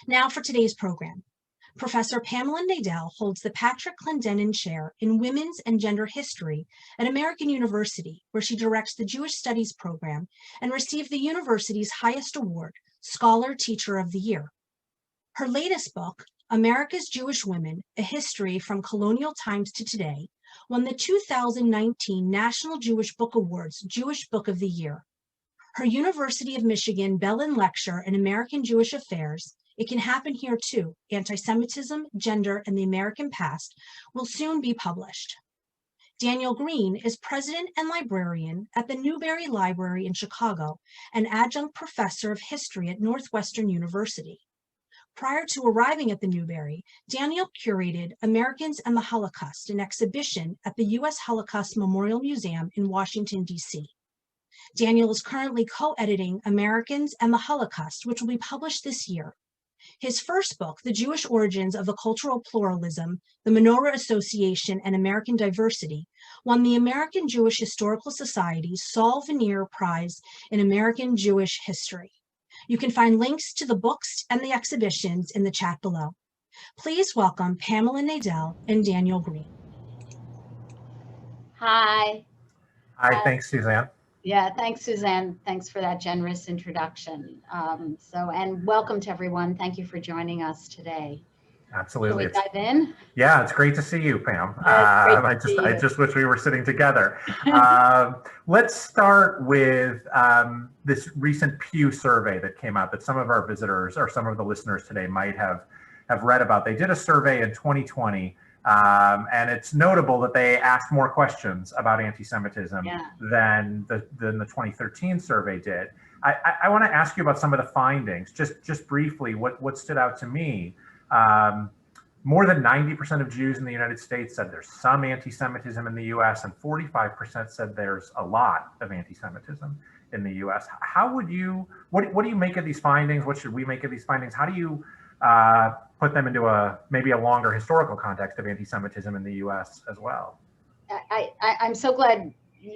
Now for today's program. Professor Pamela Nadell holds the Patrick Clendenin Chair in Women's and Gender History at American University, where she directs the Jewish Studies program and received the university's highest award, Scholar Teacher of the Year. Her latest book, America's Jewish Women, A History from Colonial Times to Today, won the 2019 National Jewish Book Awards Jewish Book of the Year. Her University of Michigan Bellin Lecture in American Jewish Affairs, It Can Happen Here Too, Anti-Semitism, Gender, and the American Past, will soon be published. Daniel Greene is president and librarian at the Newberry Library in Chicago and adjunct professor of history at Northwestern University. Prior to arriving at the Newberry, Daniel curated Americans and the Holocaust, an exhibition at the U.S. Holocaust Memorial Museum in Washington, D.C. Daniel is currently co-editing Americans and the Holocaust, which will be published this year. His first book, The Jewish Origins of the Cultural Pluralism, the Menorah Association, and American Diversity, won the American Jewish Historical Society's Saul Vanier Prize in American Jewish History. You can find links to the books and the exhibitions in the chat below. Please welcome Pamela Nadell and Daniel Greene. Hi. Hi, thanks, Suzanne. Yeah, thanks, Suzanne. Thanks for that generous introduction. And welcome to everyone. Thank you for joining us today. Absolutely. Shall we dive in? Yeah, it's great to see you, Pam. I just wish we were sitting together. Let's start with this recent Pew survey that came out that some of our visitors or some of the listeners today might have read about. They did a survey in 2020. And it's notable that they asked more questions about anti-Semitism than the 2013 survey did. I want to ask you about some of the findings, just briefly. What stood out to me, more than 90% of Jews in the United States said there's some anti-Semitism in the U.S. and 45% said there's a lot of anti-Semitism in the U.S. How would you, what do you make of these findings? What should we make of these findings? How do you put them into maybe a longer historical context of anti-Semitism in the U.S. as well? I'm so glad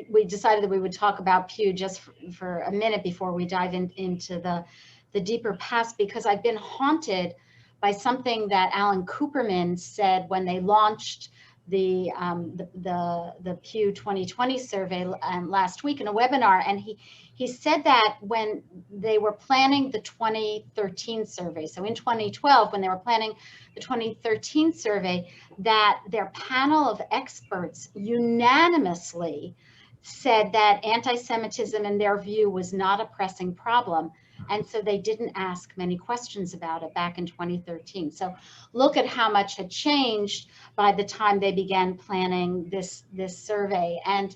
we decided that we would talk about Pew just for a minute before we dive into the deeper past, because I've been haunted by something that Alan Cooperman said when they launched the Pew 2020 survey last week in a webinar, and he said that when they were planning the 2013 survey, so in 2012 when they were planning the 2013 survey, that their panel of experts unanimously said that anti-Semitism in their view was not a pressing problem. And so they didn't ask many questions about it back in 2013. So look at how much had changed by the time they began planning this survey. And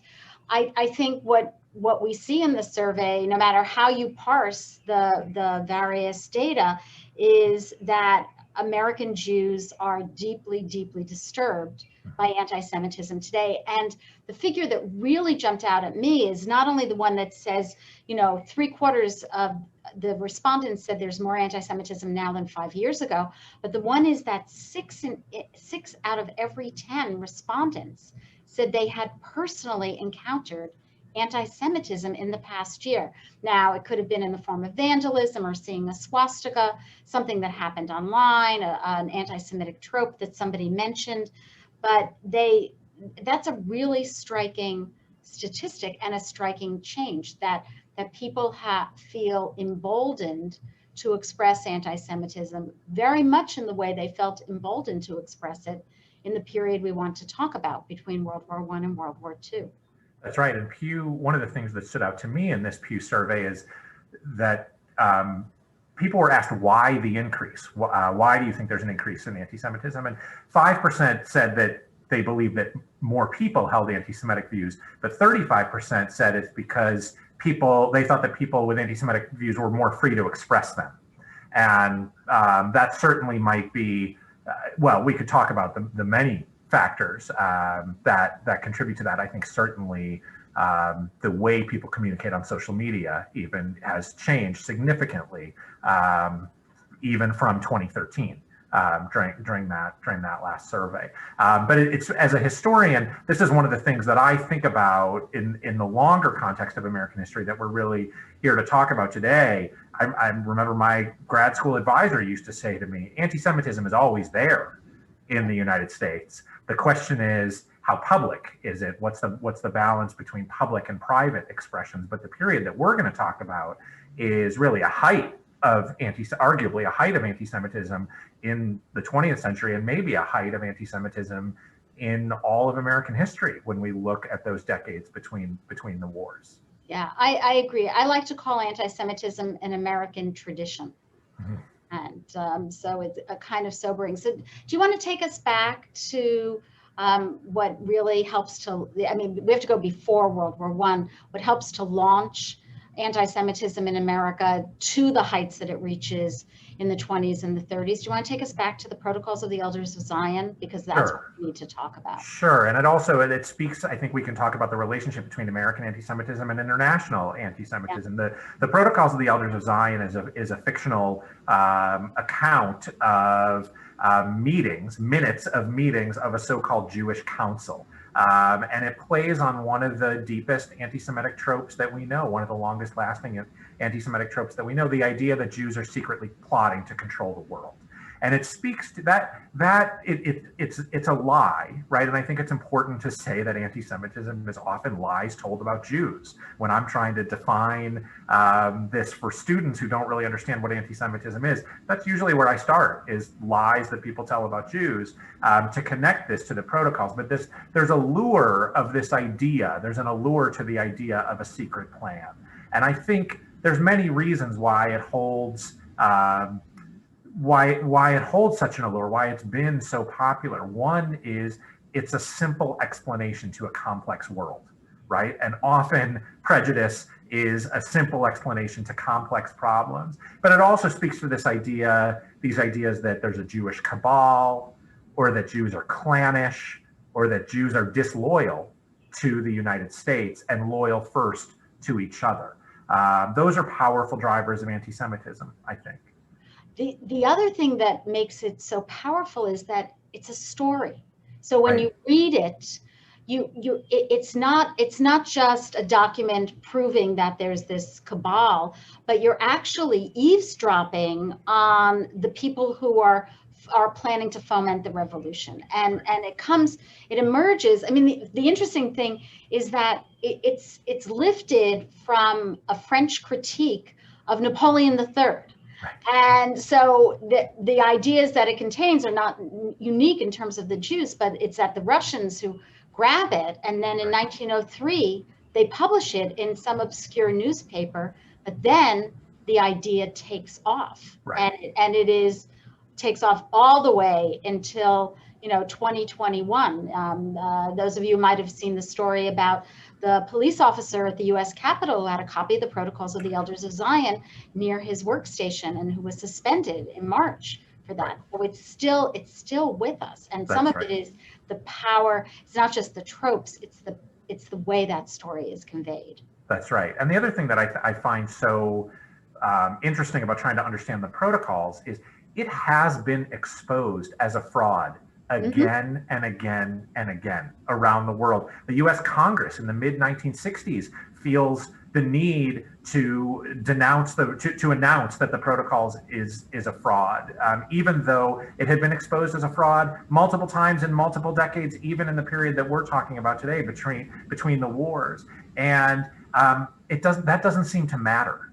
I think what we see in the survey, no matter how you parse the various data, is that American Jews are deeply, deeply disturbed by anti-Semitism today. And the figure that really jumped out at me is not only the one that says, 3/4 of the respondents said there's more anti-Semitism now than 5 years ago, but the one is that 6 out of every 10 respondents said they had personally encountered anti-Semitism in the past year. Now, it could have been in the form of vandalism or seeing a swastika, something that happened online, an anti-Semitic trope that somebody mentioned, but that's a really striking statistic and a striking change that people feel emboldened to express anti-Semitism very much in the way they felt emboldened to express it in the period we want to talk about between World War I and World War II. That's right. And Pew, one of the things that stood out to me in this Pew survey is that people were asked why the increase. Why do you think there's an increase in anti-Semitism? And 5% said that they believe that more people held anti-Semitic views, but 35% said it's because they thought that people with anti-Semitic views were more free to express them. And that certainly might be, well, we could talk about the many factors that contribute to that. I think certainly the way people communicate on social media even has changed significantly, even from 2013. during that last survey. But it's, as a historian, this is one of the things that I think about in the longer context of American history that we're really here to talk about today. I remember my grad school advisor used to say to me, anti-Semitism is always there in the United States. The question is, how public is it? What's the balance between public and private expressions? But the period that we're going to talk about is really a height of arguably a height of anti-Semitism in the 20th century, and maybe a height of anti-Semitism in all of American history when we look at those decades between the wars. Yeah, I agree. I like to call anti-Semitism an American tradition. Mm-hmm. And so it's a kind of sobering. So do you want to take us back to what really helps to, I mean, we have to go before World War I, what helps to launch anti-Semitism in America to the heights that it reaches in the 20s and the 30s. Do you want to take us back to the Protocols of the Elders of Zion? Because that's Sure. what we need to talk about. Sure, and it speaks, I think we can talk about the relationship between American anti-Semitism and international anti-Semitism. Yeah. The Protocols of the Elders of Zion is a fictional account of minutes of meetings of a so-called Jewish council. And it plays on one of the deepest anti-Semitic tropes that we know, one of the longest lasting anti-Semitic tropes that we know, the idea that Jews are secretly plotting to control the world. And it speaks to it's a lie, right? And I think it's important to say that anti-Semitism is often lies told about Jews. When I'm trying to define this for students who don't really understand what anti-Semitism is, that's usually where I start, is lies that people tell about Jews to connect this to the protocols. But there's a lure of this idea. There's an allure to the idea of a secret plan. And I think there's many reasons why it holds why it holds such an allure, why it's been so popular. One is it's a simple explanation to a complex world, right? And often prejudice is a simple explanation to complex problems. But it also speaks to these ideas that there's a Jewish cabal, or that Jews are clannish, or that Jews are disloyal to the United States and loyal first to each other. Those are powerful drivers of anti-Semitism, I think. The other thing that makes it so powerful is that it's a story. So when Right. you read it, it's not just a document proving that there's this cabal, but you're actually eavesdropping on the people who are planning to foment the revolution. And it emerges. I mean, the interesting thing is that it's lifted from a French critique of Napoleon III. And so the ideas that it contains are not unique in terms of the Jews, but it's that the Russians who grab it, and then in 1903 they publish it in some obscure newspaper, but then the idea takes off. Right. And it takes off all the way until 2021. Those of you might have seen the story about the police officer at the U.S. Capitol who had a copy of the Protocols of the Elders of Zion near his workstation, and who was suspended in March for that. So it's still with us, and some of it is the power. It's not just the tropes; it's the way that story is conveyed. That's right. And the other thing that I find so interesting about trying to understand the Protocols is it has been exposed as a fraud again and again and again around the world. The US Congress in the mid-1960s feels the need to announce that the Protocols is a fraud, even though it had been exposed as a fraud multiple times in multiple decades, even in the period that we're talking about today, between the wars. And that doesn't seem to matter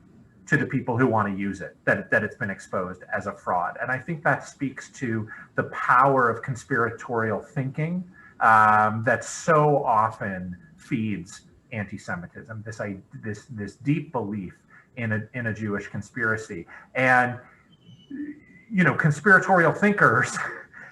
to the people who want to use it, that it's been exposed as a fraud. And I think that speaks to the power of conspiratorial thinking that so often feeds anti-Semitism, this deep belief in a Jewish conspiracy. And conspiratorial thinkers,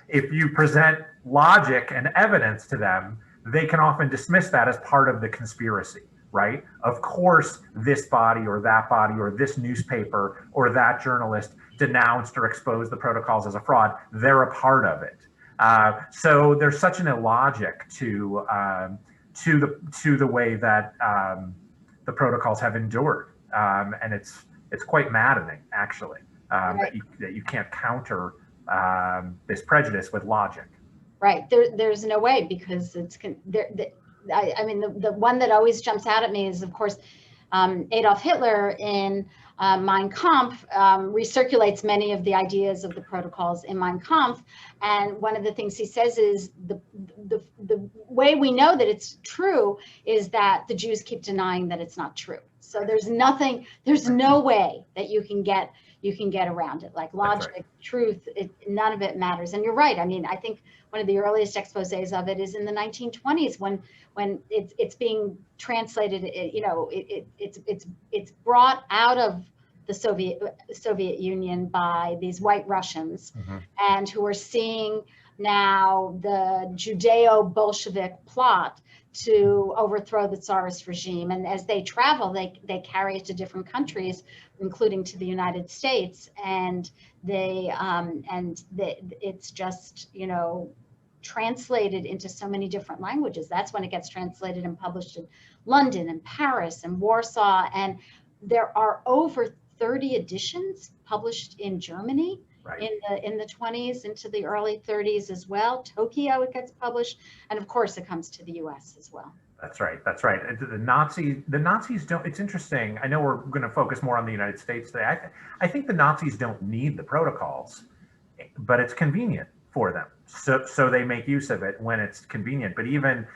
if you present logic and evidence to them, they can often dismiss that as part of the conspiracy. Right? Of course, this body or that body or this newspaper or that journalist denounced or exposed the Protocols as a fraud. They're a part of it. So there's such an illogic to the way that the Protocols have endured, and it's quite maddening, actually, that you can't counter this prejudice with logic. Right. There's no way, because it's I mean, the one that always jumps out at me is, of course, Adolf Hitler in Mein Kampf recirculates many of the ideas of the protocols in Mein Kampf. And one of the things he says is the way we know that it's true is that the Jews keep denying that it's not true. So there's no way that you can get around it. Like logic, right. Truth, none of it matters. And you're right. I mean, I think one of the earliest exposés of it is in the 1920s when it's being translated. It's brought out of the Soviet Union by these white Russians, mm-hmm. and who are seeing now the Judeo-Bolshevik plot to overthrow the Tsarist regime. And as they travel, they carry it to different countries, including to the United States. And it's just, translated into so many different languages. That's when it gets translated and published in London and Paris and Warsaw. And there are over 30 editions published in Germany. Right. in the 20s into the early 30s as well. Tokyo, it gets published, and of course it comes to the US as well. That's right. The Nazis don't, it's interesting. I know we're going to focus more on the United States today. I think the Nazis don't need the protocols, but it's convenient for them. So they make use of it when it's convenient. But even,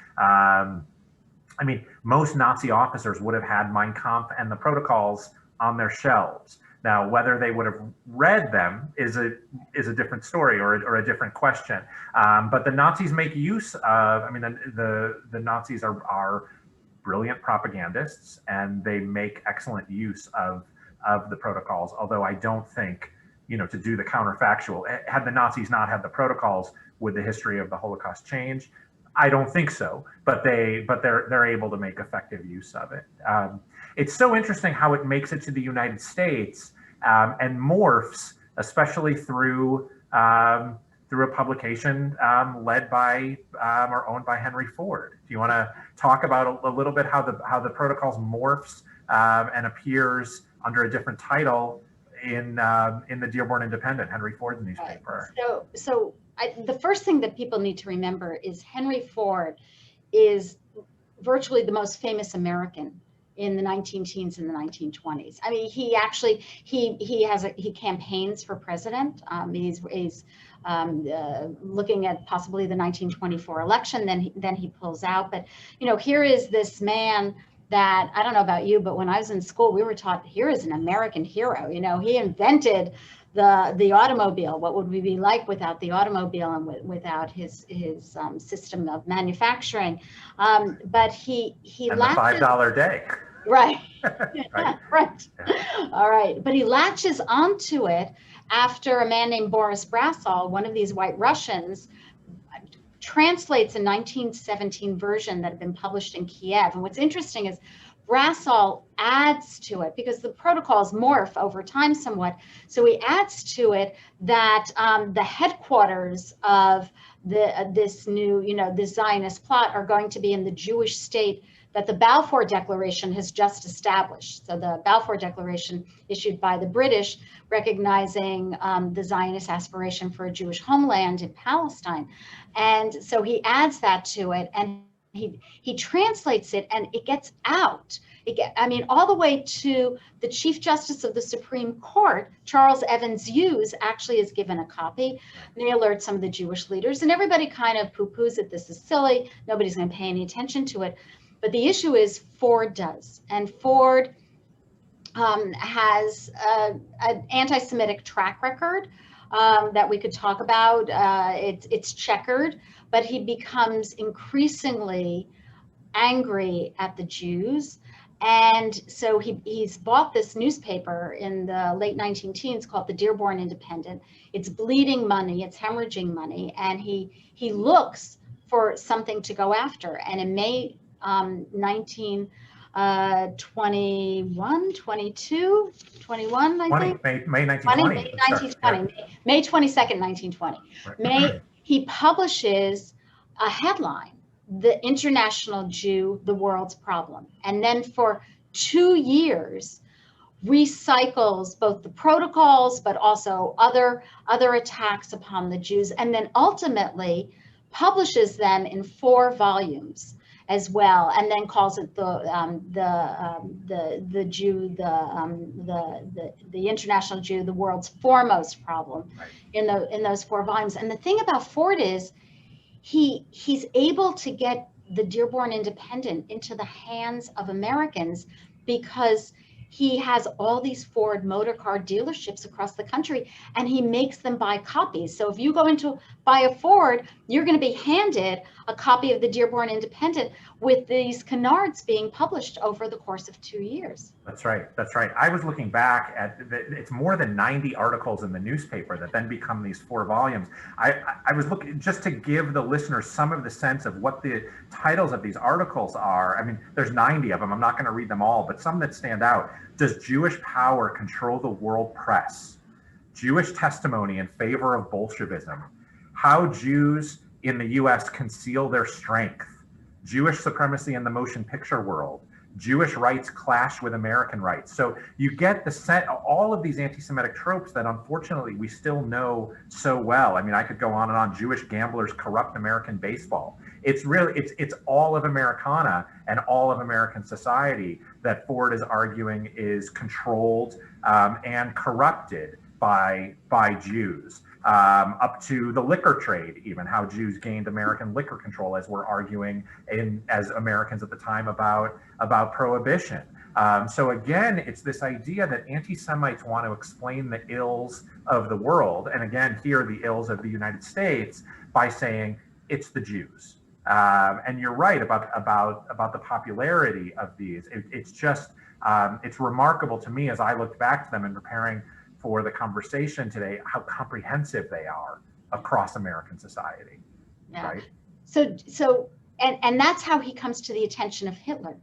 most Nazi officers would have had Mein Kampf and the protocols on their shelves. Now, whether they would have read them is a different story or a different question. But the Nazis make use of, the Nazis are brilliant propagandists, and they make excellent use of the protocols. Although I don't think, to do the counterfactual, had the Nazis not had the protocols, would the history of the Holocaust change? I don't think so, but they're able to make effective use of it. It's so interesting how it makes it to the United States and morphs, especially through a publication led by or owned by Henry Ford. Do you want to talk about a little bit how the protocols morphs and appears under a different title in the Dearborn Independent, Henry Ford's newspaper? So the first thing that people need to remember is Henry Ford is virtually the most famous American in the 19-teens and the 1920s. I mean, he actually, he campaigns for president. He's looking at possibly the 1924 election, then he pulls out. But, here is this man that, I don't know about you, but when I was in school, we were taught, here is an American hero. He invented the automobile. What would we be like without the automobile and without his system of manufacturing? But he and the $5 day. Right. Right. Right. Yeah. All right. But he latches onto it after a man named Boris Brassol, one of these white Russians, translates a 1917 version that had been published in Kiev. And what's interesting is Brassol adds to it, because the protocols morph over time somewhat. So he adds to it that the headquarters of this new, this Zionist plot are going to be in the Jewish state that the Balfour Declaration has just established. So the Balfour Declaration, issued by the British, recognizing the Zionist aspiration for a Jewish homeland in Palestine. And so he adds that to it, and he translates it, and it gets out. All the way to the Chief Justice of the Supreme Court, Charles Evans Hughes, actually is given a copy. And he alerts some of the Jewish leaders, and everybody kind of poo-poos it. This is silly. Nobody's going to pay any attention to it. But the issue is Ford does, and Ford has an anti-Semitic track record that we could talk about. It's checkered, but he becomes increasingly angry at the Jews. And so he's bought this newspaper in the late 19-teens called the Dearborn Independent. It's bleeding money, it's hemorrhaging money, and he looks for something to go after. And in May 1921, I think. May 1920. May 22nd, 1920. Right. He publishes a headline, "The International Jew, the World's Problem." And then for 2 years, recycles both the protocols, but also other attacks upon the Jews, and then ultimately publishes them in 4 volumes as well, and then calls it the international Jew, the world's foremost problem, in those 4 volumes. And the thing about Ford is he's able to get the Dearborn Independent into the hands of Americans because he has all these Ford motor car dealerships across the country, and he makes them buy copies. So if you go into buy a Ford, you're going to be handed a copy of the Dearborn Independent with these canards being published over the course of 2 years. That's right. That's right. I was looking back at it's more than 90 articles in the newspaper that then become these 4 volumes. I was looking just to give the listeners some of the sense of what the titles of these articles are. I mean, there's 90 of them. I'm not going to read them all, but some that stand out. Does Jewish power control the world press? Jewish testimony in favor of Bolshevism. How Jews in the US conceal their strength. Jewish supremacy in the motion picture world. Jewish rights clash with American rights. So you get the set, all of these anti-Semitic tropes that unfortunately we still know so well. I mean, I could go on and on. Jewish gamblers corrupt American baseball. It's really, it's all of Americana and all of American society that Ford is arguing is controlled and corrupted by Jews. Up to the liquor trade, even how Jews gained American liquor control, as we're arguing as Americans at the time about prohibition. So again, it's this idea that anti-Semites want to explain the ills of the world, and again, here the ills of the United States, by saying it's the Jews. And you're right about the popularity of these. It's just it's remarkable to me as I looked back to them in preparing for the conversation today, how comprehensive they are across American society. Yeah. Right? So that's how he comes to the attention of Hitler.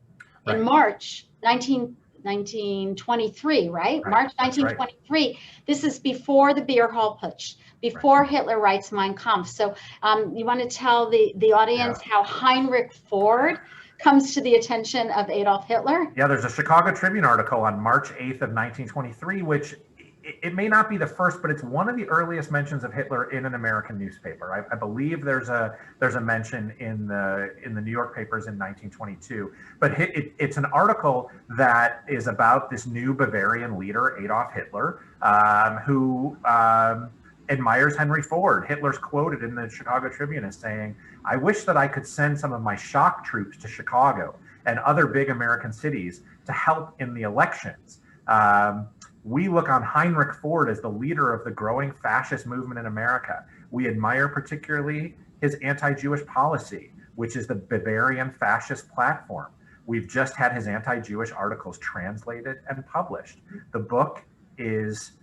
Right. In March 1923, right? March 1923. Right. This is before the beer hall putsch, before Hitler writes Mein Kampf. So you want to tell the audience how Heinrich Ford comes to the attention of Adolf Hitler? Yeah, there's a Chicago Tribune article on March 8th of 1923, which it may not be the first, but it's one of the earliest mentions of Hitler in an American newspaper. I believe there's a mention in the New York papers in 1922. But it's an article that is about this new Bavarian leader, Adolf Hitler, who admires Henry Ford. Hitler's quoted in the Chicago Tribune as saying, "I wish that I could send some of my shock troops to Chicago and other big American cities to help in the elections. We look on Heinrich Ford as the leader of the growing fascist movement in America. We admire particularly his anti-Jewish policy, which is the Bavarian fascist platform. We've just had his anti-Jewish articles translated and published. The book is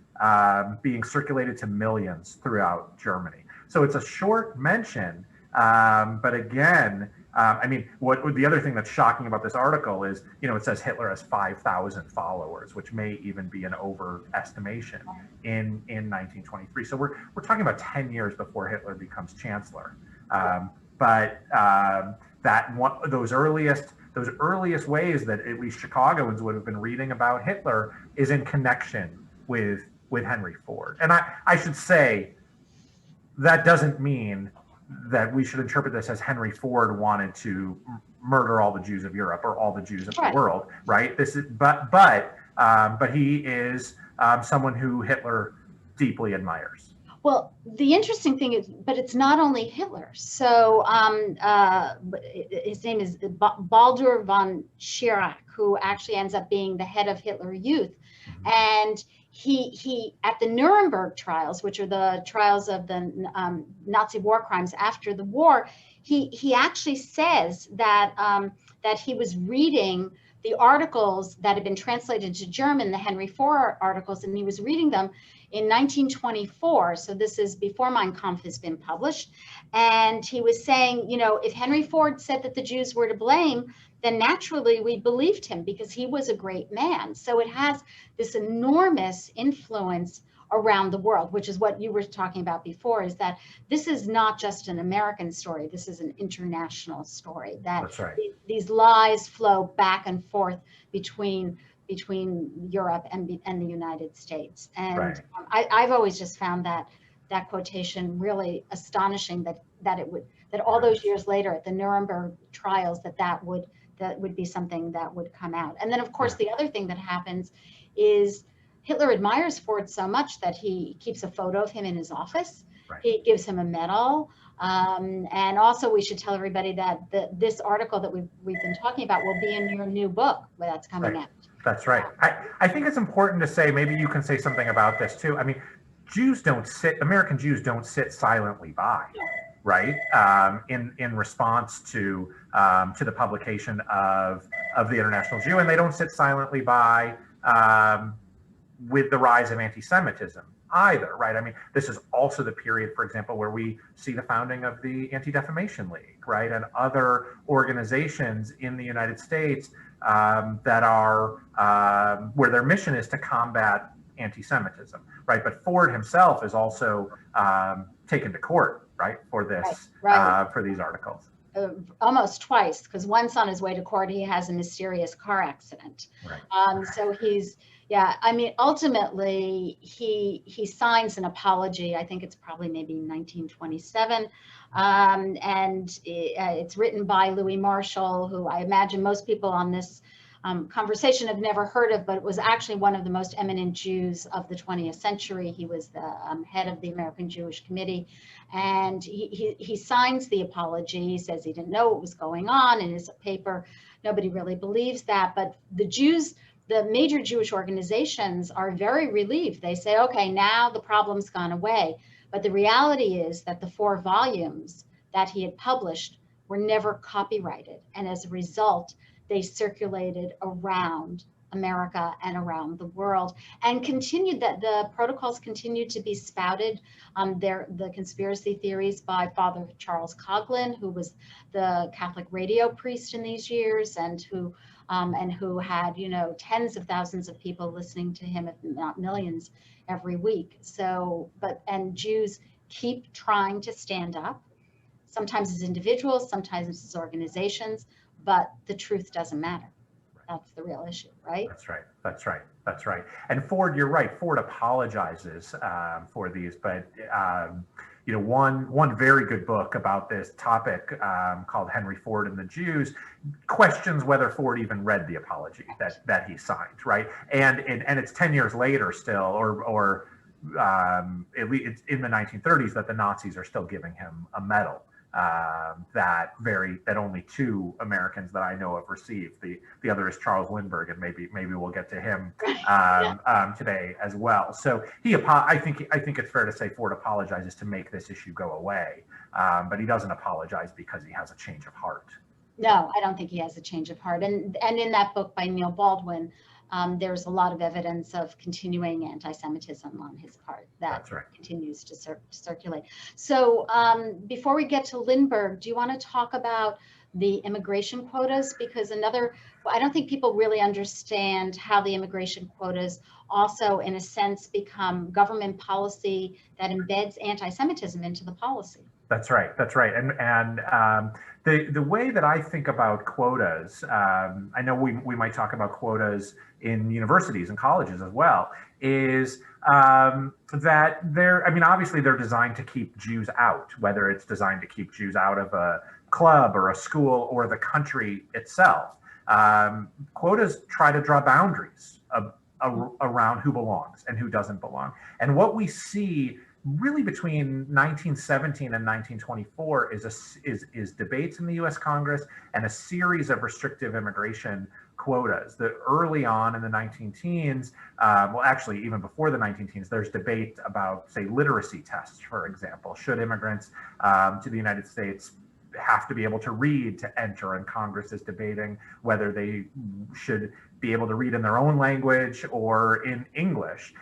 being circulated to millions throughout Germany." So it's a short mention, but again, I mean, what the other thing that's shocking about this article is, it says Hitler has 5,000 followers, which may even be an overestimation in 1923. So we're talking about 10 years before Hitler becomes chancellor. Those earliest ways that at least Chicagoans would have been reading about Hitler is in connection with Henry Ford. And I should say that doesn't mean that we should interpret this as Henry Ford wanted to murder all the Jews of Europe or all the Jews of the world, right? This is, but he is someone who Hitler deeply admires. Well, the interesting thing is, but it's not only Hitler. So his name is Baldur von Schirach, who actually ends up being the head of Hitler Youth, and he at the Nuremberg trials, which are the trials of the Nazi war crimes after the war, he actually says that that he was reading the articles that had been translated into German, the Henry Ford articles, and he was reading them in 1924. So this is before Mein Kampf has been published. And he was saying, if Henry Ford said that the Jews were to blame, then naturally we believed him because he was a great man. So it has this enormous influence around the world, which is what you were talking about before, is that this is not just an American story. This is an international story, that That's right. these lies flow back and forth between between Europe and the United States. And Right. I've always just found that quotation really astonishing, that all those years later at the Nuremberg trials, that would be something that would come out. And then of course, the other thing that happens is Hitler admires Ford so much that he keeps a photo of him in his office. Right. He gives him a medal. And also we should tell everybody that this article that we've been talking about will be in your new book that's coming out. That's right. I think it's important to say, maybe you can say something about this too. I mean, American Jews don't sit silently by, right? In response to the publication of the International Jew, and they don't sit silently by with the rise of anti-Semitism either, right? I mean, this is also the period, for example, where we see the founding of the Anti-Defamation League, right? And other organizations in the United States that are, where their mission is to combat anti-Semitism, right? But Ford himself is also taken to court, right, for this, for these articles. Almost twice, because once on his way to court, he has a mysterious car accident. Right. So he's, I mean, ultimately, he signs an apology. I think it's probably maybe 1927. And it's written by Louis Marshall, who I imagine most people on this conversation have never heard of, but it was actually one of the most eminent Jews of the 20th century. He was the head of the American Jewish Committee, and he signs the apology. He says he didn't know what was going on in his paper. Nobody really believes that, but the Jews, the major Jewish organizations, are very relieved. They say, okay, now the problem's gone away. But the reality is that the 4 volumes that he had published were never copyrighted, and as a result, they circulated around America and around the world, and continued that the protocols continued to be spouted. The conspiracy theories by Father Charles Coughlin, who was the Catholic radio priest in these years, and who had, tens of thousands of people listening to him, if not millions, every week. So, and Jews keep trying to stand up, sometimes as individuals, sometimes as organizations, but the truth doesn't matter. That's the real issue, right? That's right. That's right. That's right. And Ford, you're right. Ford apologizes for these, but one very good book about this topic called Henry Ford and the Jews questions whether Ford even read the apology that he signed, right? And it's 10 years later still, or at least it's in the 1930s, that the Nazis are still giving him a medal. That only 2 Americans that I know have received. The other is Charles Lindbergh, and maybe we'll get to him today as well. So I think it's fair to say Ford apologizes to make this issue go away, but he doesn't apologize because he has a change of heart. No, I don't think he has a change of heart. And in that book by Neil Baldwin, there's a lot of evidence of continuing anti-Semitism on his part that continues to circulate. So before we get to Lindbergh, do you want to talk about the immigration quotas? Because I don't think people really understand how the immigration quotas also, in a sense, become government policy that embeds anti-Semitism into the policy. That's right. That's right. And the way that I think about quotas, I know we might talk about quotas in universities and colleges as well, is that obviously they're designed to keep Jews out, whether it's designed to keep Jews out of a club or a school or the country itself. Quotas try to draw boundaries around who belongs and who doesn't belong. And what we see really between 1917 and 1924 is debates in the U.S. Congress and a series of restrictive immigration quotas. That early on in the 19-teens, well, actually even before the 19-teens, there's debate about, say, literacy tests, for example. Should immigrants to the United States have to be able to read to enter? And Congress is debating whether they should be able to read in their own language or in English.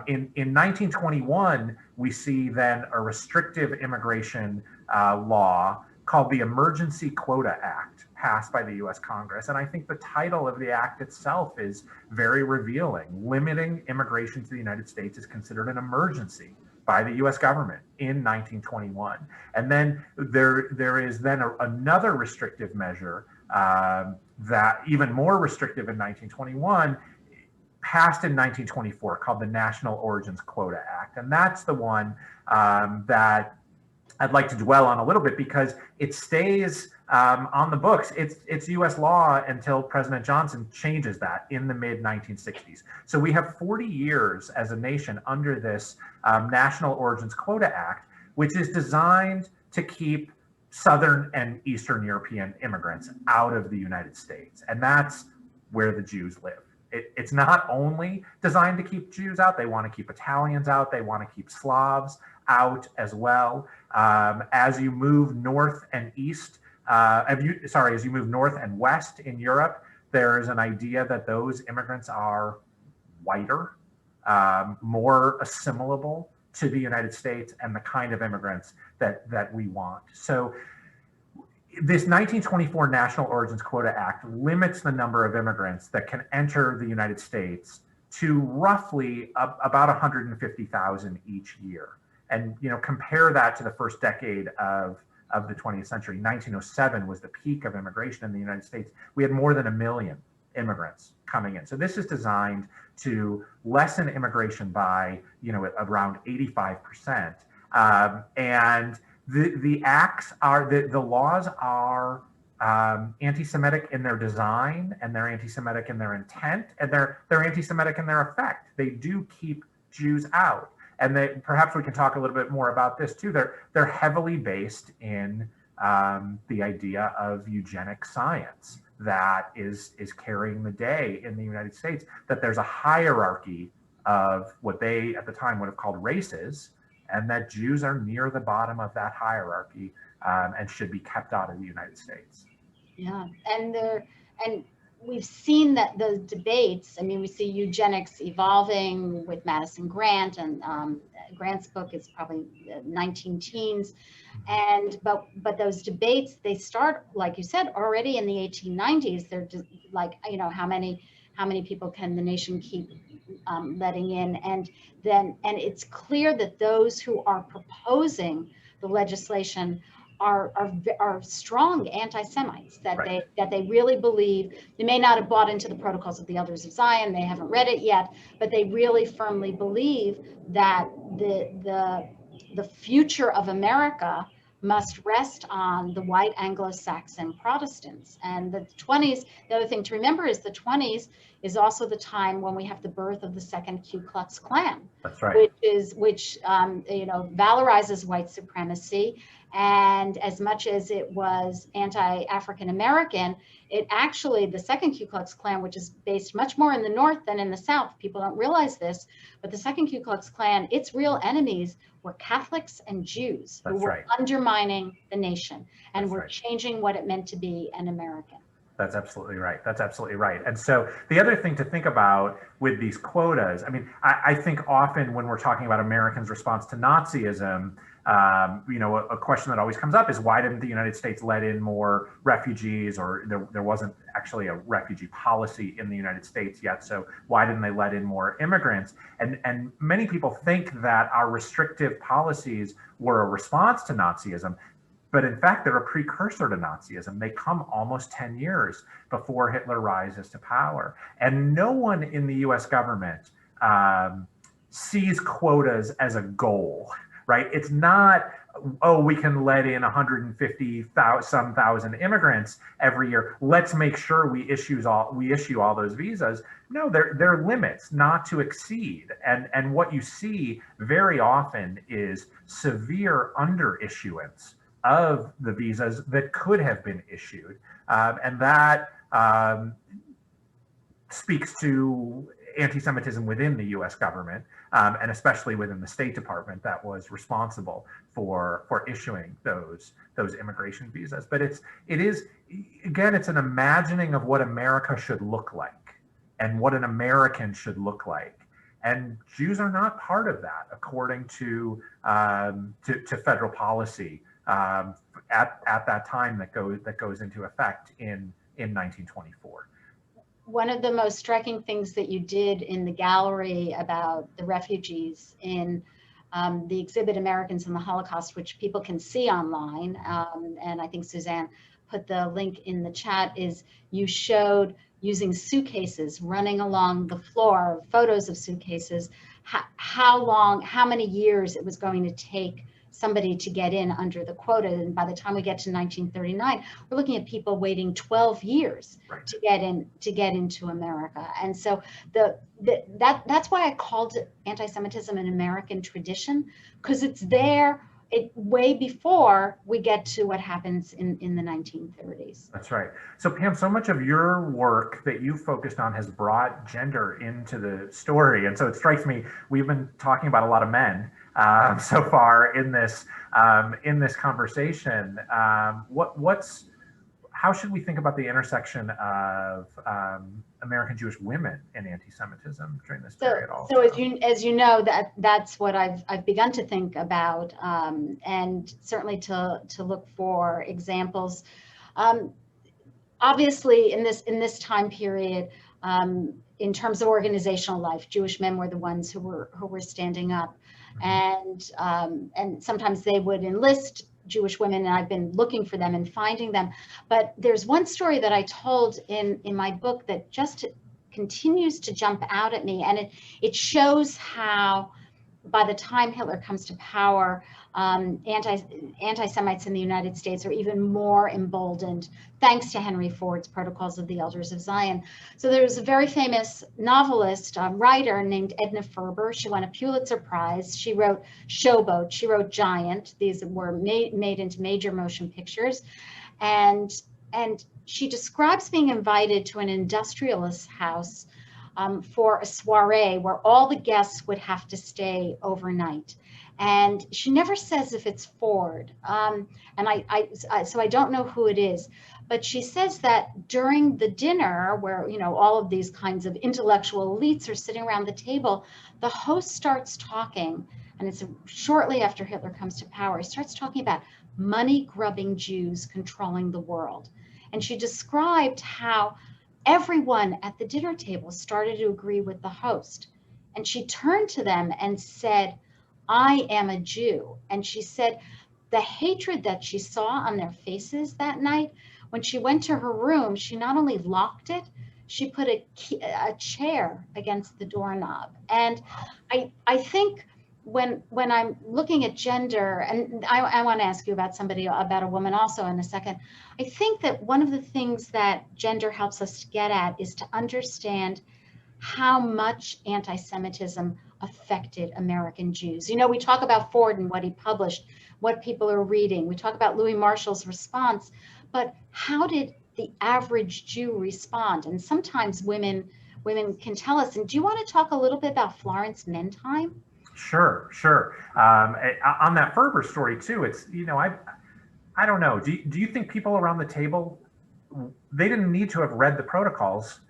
In 1921, we see then a restrictive immigration law called the Emergency Quota Act, passed by the US Congress. And I think the title of the act itself is very revealing. Limiting immigration to the United States is considered an emergency by the US government in 1921. And then there is then another restrictive measure that even more restrictive in 1921, passed in 1924 called the National Origins Quota Act. And that's the one that I'd like to dwell on a little bit because it stays on the books. It's US law until President Johnson changes that in the mid 1960s. So we have 40 years as a nation under this National Origins Quota Act, which is designed to keep Southern and Eastern European immigrants out of the United States. And that's where the Jews live. It's not only designed to keep Jews out, they want to keep Italians out, they want to keep Slavs out as well. As you move north and east, as you move north and west in Europe, there is an idea that those immigrants are whiter, more assimilable to the United States and the kind of immigrants that we want. So this 1924 National Origins Quota Act limits the number of immigrants that can enter the United States to roughly about 150,000 each year. And compare that to the first decade of the 20th century. 1907 was the peak of immigration in the United States. We had more than 1 million immigrants coming in. So this is designed to lessen immigration by around 85%. And the acts are, the laws are anti-Semitic in their design, and they're anti-Semitic in their intent, and they're anti-Semitic in their effect. They do keep Jews out. And perhaps we can talk a little bit more about this too. They're heavily based in the idea of eugenic science that is carrying the day in the United States, that there's a hierarchy of what they at the time would have called races, and that Jews are near the bottom of that hierarchy and should be kept out of the United States. Yeah, and we've seen that those debates. I mean, we see eugenics evolving with Madison Grant, and Grant's book is probably 19 teens. But those debates, they start, like you said, already in the 1890s. They're just like, how many people can the nation keep letting in? And it's clear that those who are proposing the legislation are strong anti-Semites, that right. they really believe. They may not have bought into the Protocols of the Elders of Zion, they haven't read it yet, but they really firmly believe that the future of America must rest on the white Anglo-Saxon Protestants. And the 20s, the other thing to remember is the 20s is also the time when we have the birth of the second Ku Klux Klan. That's right. Which valorizes white supremacy. And as much as it was anti-African American, it actually, the second Ku Klux Klan, which is based much more in the North than in the South, people don't realize this, but the second Ku Klux Klan, its real enemies were Catholics and Jews who were undermining the nation and were changing what it meant to be an American. That's absolutely right. That's absolutely right. And so the other thing to think about with these quotas, I mean, I think often when we're talking about Americans' response to Nazism, a question that always comes up is, why didn't the United States let in more refugees? Or there wasn't actually a refugee policy in the United States yet, so why didn't they let in more immigrants? And many people think that our restrictive policies were a response to Nazism, but in fact, they're a precursor to Nazism. They come almost 10 years before Hitler rises to power. And no one in the US government sees quotas as a goal, right? It's not, oh, we can let in 150,000 immigrants every year. Let's make sure we issue all those visas. No, there are limits not to exceed. And what you see very often is severe underissuance of the visas that could have been issued. And that speaks to anti-Semitism within the US government, and especially within the State Department that was responsible for issuing those immigration visas. But it is, again, it's an imagining of what America should look like and what an American should look like. And Jews are not part of that, according to federal policy at that time that goes into effect in 1924. One of the most striking things that you did in the gallery about the refugees in the exhibit Americans in the Holocaust, which people can see online, and I think Suzanne put the link in the chat, is you showed using suitcases, running along the floor, photos of suitcases, how many years it was going to take somebody to get in under the quota. And by the time we get to 1939, we're looking at people waiting 12 years to get into America. And so that's why I called it anti-Semitism an American tradition, because it's there way before we get to what happens in the 1930s. That's right. So Pam, so much of your work that you focused on has brought gender into the story. And so it strikes me, we've been talking about a lot of men so far in this conversation. How should we think about the intersection of American Jewish women and anti-Semitism during this period also? So as you know, that's what I've begun to think about, and certainly to look for examples. Obviously, in this time period, in terms of organizational life, Jewish men were the ones who were standing up, and sometimes they would enlist Jewish women, and I've been looking for them and finding them. But there's one story that I told in my book that just continues to jump out at me, and it shows how by the time Hitler comes to power, anti-Semites in the United States are even more emboldened, thanks to Henry Ford's Protocols of the Elders of Zion. So there's a very famous novelist, writer named Edna Ferber. She won a Pulitzer Prize. She wrote Showboat. She wrote Giant. These were made into major motion pictures. And she describes being invited to an industrialist's house for a soiree where all the guests would have to stay overnight. And she never says if it's Ford. So I don't know who it is, but she says that during the dinner where, all of these kinds of intellectual elites are sitting around the table, the host starts talking, and it's shortly after Hitler comes to power, he starts talking about money-grubbing Jews controlling the world. And she described how everyone at the dinner table started to agree with the host. And she turned to them and said, "I am a Jew." And she said the hatred that she saw on their faces that night, when she went to her room, she not only locked it, she put a chair against the doorknob. And I think when I'm looking at gender, and I want to ask you about a woman also in a second, I think that one of the things that gender helps us to get at is to understand how much anti-Semitism affected American Jews. We talk about Ford and what he published, what people are reading. We talk about Louis Marshall's response, but how did the average Jew respond? And sometimes women can tell us. And do you want to talk a little bit about Florence Manheim? Sure. On that Ferber story too, it's, I don't know. Do you think people around the table, they didn't need to have read the protocols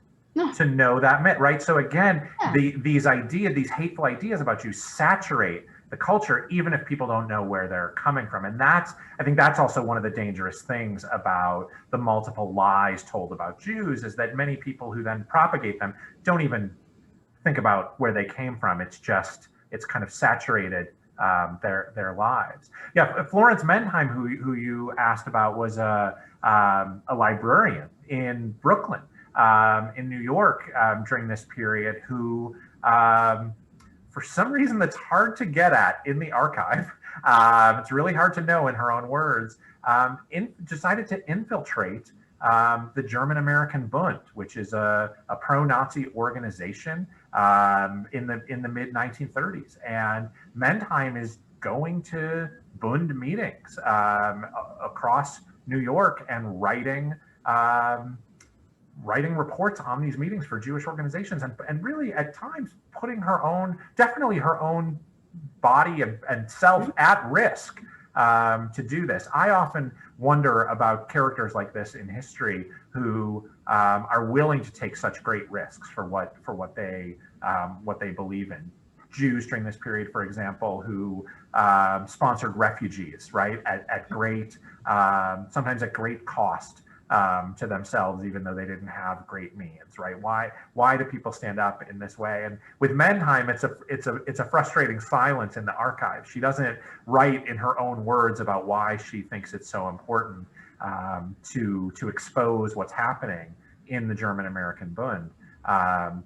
to know that myth, right? So again, these hateful ideas about Jews saturate the culture, even if people don't know where they're coming from. And I think that's also one of the dangerous things about the multiple lies told about Jews, is that many people who then propagate them don't even think about where they came from. It's kind of saturated their lives. Yeah, Florence Manheim, who you asked about, was a librarian in Brooklyn, in New York, during this period, who, for some reason that's hard to get at in the archive, it's really hard to know in her own words, decided to infiltrate the German-American Bund, which is a pro-Nazi organization in the mid-1930s. And Manheim is going to Bund meetings across New York and writing reports on these meetings for Jewish organizations, and really at times putting her own body and self at risk to do this. I often wonder about characters like this in history who are willing to take such great risks for what they believe in. Jews during this period, for example, who sponsored refugees, right, at great, sometimes at great cost to themselves, even though they didn't have great means, right? Why do people stand up in this way? And with Manheim, it's a frustrating silence in the archive. She doesn't write in her own words about why she thinks it's so important to expose what's happening in the German-American Bund.